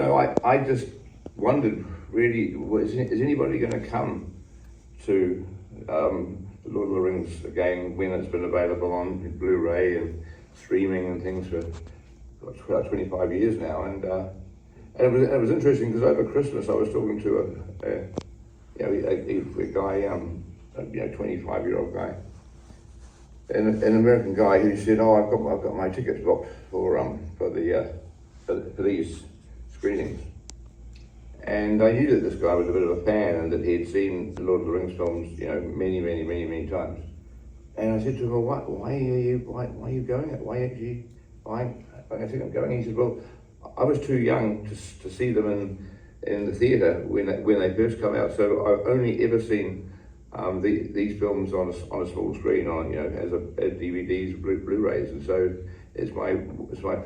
No, I just wondered really, is anybody going to come to the Lord of the Rings again when it's been available on Blu-ray and streaming and things for about 25 years now? And it was interesting because over Christmas I was talking to a guy, 25-year-old guy, an American guy who said, "Oh, I've got my tickets booked for these screenings." And I knew that this guy was a bit of a fan and that he'd seen the Lord of the Rings films, many times. And I said to him, "Well, why are you going? Why actually buying a ticket going?" He said, "Well, I was too young to see them in the theatre when they first come out, so I've only ever seen these films on a small screen, as DVDs, Blu-rays, and so it's my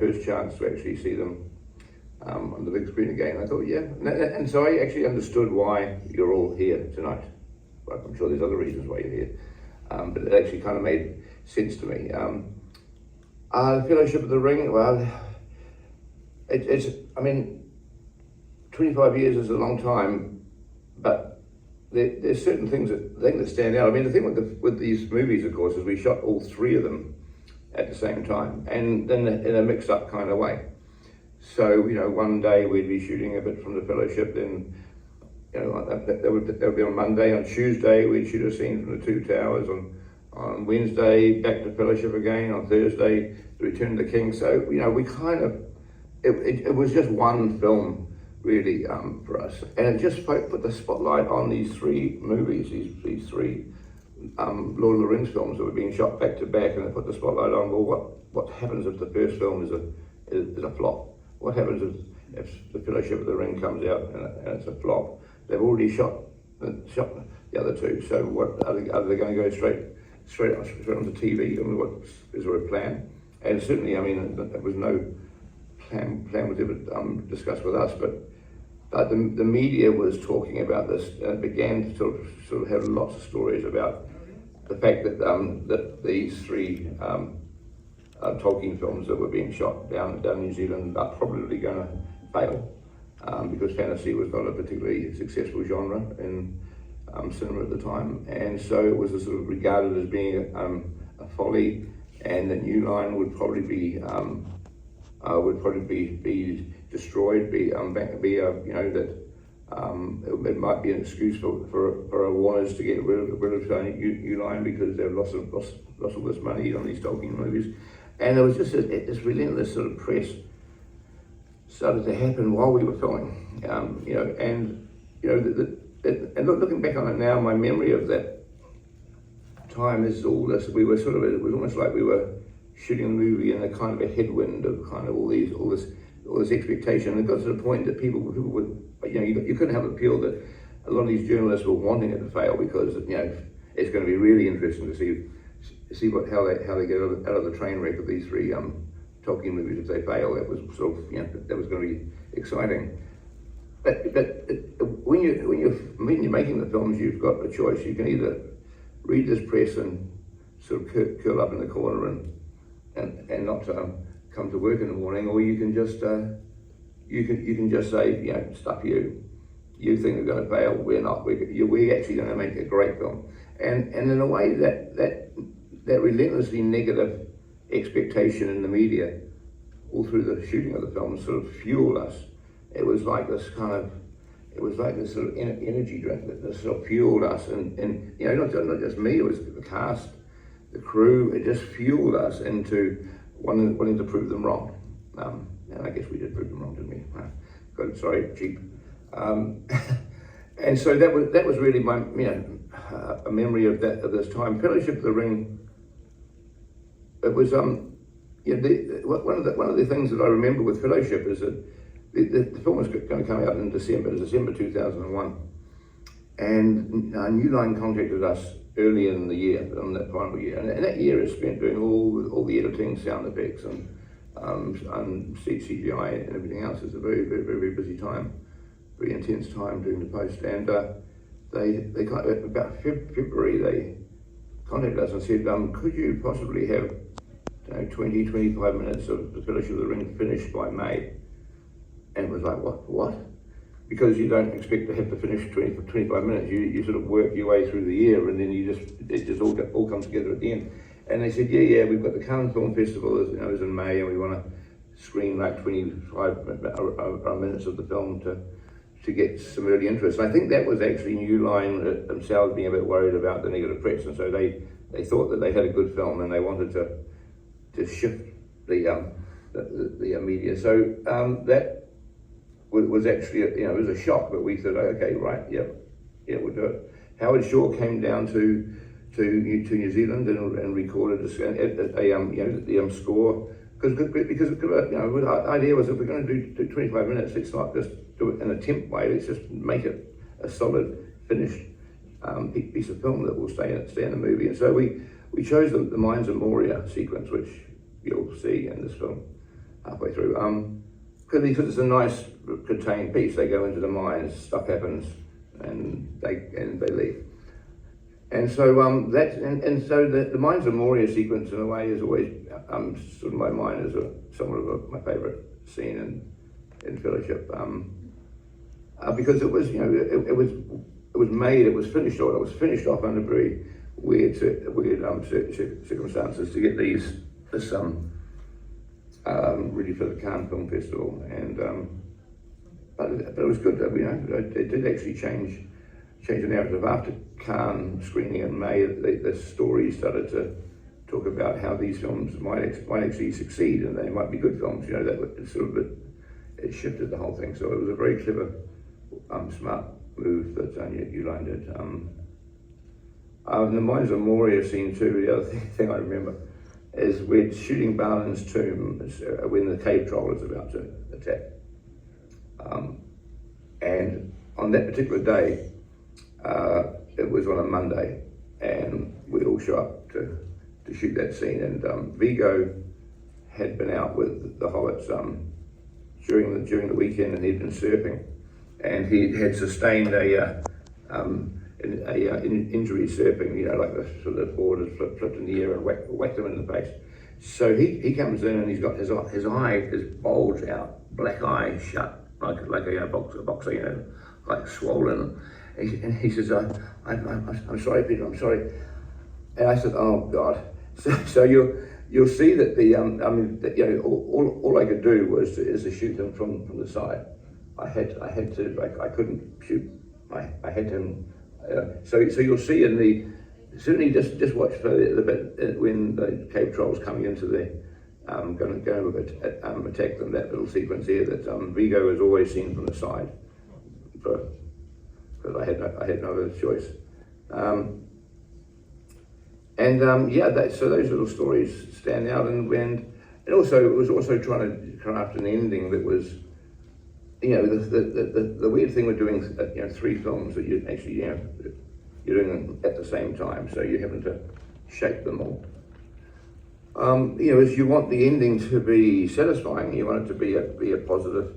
first chance to actually see them on the big screen again." I thought, yeah, and so I actually understood why you're all here tonight. Well, I'm sure there's other reasons why you're here, but it actually kind of made sense to me. The Fellowship of the Ring, well, it's 25 years is a long time, but there's certain things that stand out. I mean, the thing with these movies, of course, is we shot all three of them at the same time, and then in a mixed-up kind of way. So, one day we'd be shooting a bit from the Fellowship, then, that would be on Monday. On Tuesday, we'd shoot a scene from the Two Towers. On Wednesday, back to Fellowship again. On Thursday, the Return of the King. So, we kind of, it was just one film, really, for us. And it just put the spotlight on these three movies, these three Lord of the Rings films that were being shot back to back, and it put the spotlight on, well, what happens if the first film is a flop? What happens if the Fellowship of the Ring comes out and it's a flop? They've already shot the other two, so what are they going to go straight onto TV? Is there a plan? And certainly, there was no plan was ever discussed with us, but the media was talking about this, and it began to sort of have lots of stories about the fact that these three Tolkien films that were being shot down in New Zealand are probably going to fail, because fantasy was not a particularly successful genre in cinema at the time, and so it was sort of regarded as being a folly, and the New Line would probably be destroyed. It might be an excuse for Warners to get rid of New Line because they've lost all this money on these Tolkien movies. And there was just this relentless sort of press started to happen while we were filming, and looking back on it now, my memory of that time is all this. It was almost like we were shooting a movie in a kind of a headwind of kind of all this expectation. And it got to the point that people would, you couldn't help but feel that a lot of these journalists were wanting it to fail because it's going to be really interesting to see how they get out of the train wreck of these three Tolkien movies if they fail. That was sort of that was going to be exciting. But when you're making the films, you've got a choice. You can either read this press and sort of curl up in the corner and not come to work in the morning, or you can just say, stuff you. You think they're going to fail. We're not. We're actually going to make a great film. And in a way that relentlessly negative expectation in the media all through the shooting of the film sort of fueled us. It was like this sort of energy drink that sort of fueled us, and not just me, it was the cast, the crew. It just fueled us into wanting to prove them wrong, and I guess we did prove them wrong, didn't we? Sorry, cheap. And so that was really my a memory of this time. Fellowship of the Ring. It was one of the things that I remember with Fellowship is that the film was going to come out in December 2001, and New Line contacted us early in the year, on that final year, and that year is spent doing all the editing, sound effects, and CGI and everything else. It's a very, very, very, very busy time, very intense time doing the post. And they about February they contacted us and said, could you possibly have 20-25 minutes of the Fellowship of the Ring finished by May? And it was like, what? Because you don't expect to have to finish 20 for 25 minutes. You sort of work your way through the year, and then it just all comes together at the end. And they said, yeah, we've got the Cannes Film Festival, is in May, and we want to screen like 25 minutes of the film to get some early interest. And I think that was actually New Line themselves being a bit worried about the negative press, and so they thought that they had a good film, and they wanted to shift the media. So that was actually, it was a shock, but we thought, okay, right, yeah, we'll do it. Howard Shaw came down to New Zealand and recorded a score, because the idea was, if we're going to do 25 minutes, let's not just do it in a temp way, let's just make it a solid, finished piece of film that will stay in the movie. And so we chose the Mines of Moria sequence, which you'll see in this film halfway through. Because it's a nice contained piece. They go into the mines, stuff happens, and they leave. And so so the Mines of Moria sequence, in a way, is always sort of in my mind as somewhat of my favourite scene in Fellowship, because it was made, it was finished off under very weird circumstances to get this really for the Cannes Film Festival, and but it was good. It did actually change the narrative. After Cannes screening in May, the story started to talk about how these films might actually succeed, and they might be good films. That sort of it shifted the whole thing. So it was a very clever, smart move that New Line did. The Mines of Moria scene too. The other thing I remember is we're shooting Balin's tomb when the cave troll is about to attack. And on that particular day, it was on a Monday, and we all show up to shoot that scene. And Vigo had been out with the Hobbits during the weekend, and he'd been surfing, and he had sustained a injury surfing, like the sort of board is flipped in the air and whacked him in the face. So he comes in, and he's got his eye is bulged out, black eye shut, like a boxer, like swollen. And he says, I'm sorry, Peter, I'm sorry. And I said, oh God. So you'll see that all I could do is to shoot him from the side. I couldn't shoot. I had him. So you'll see in the, certainly just watch for the bit when the cave troll's coming into the going to attack them. That little sequence there that Vigo is always seen from the side, because I had no other choice. So those little stories stand out, and also it was also trying to craft an ending that was, the weird thing with doing three films that you actually you're doing them at the same time, so you're having to shape them all. Is you want the ending to be satisfying, you want it to be a positive,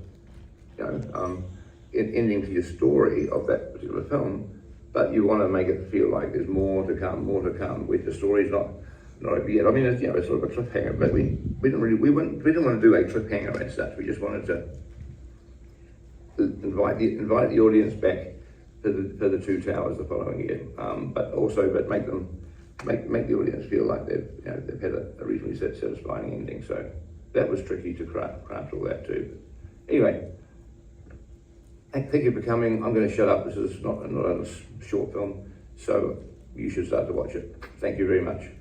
ending to your story of that particular film, but you want to make it feel like there's more to come. With the story's not over yet. I mean, it's sort of a cliffhanger, but we didn't want to do a cliffhanger as such. We just wanted to invite the audience back for the Two Towers the following year, but make the audience feel like they've had a reasonably satisfying ending. So that was tricky to craft all that too. Anyway, thank you for coming. I'm going to shut up. This is not a short film, so you should start to watch it. Thank you very much.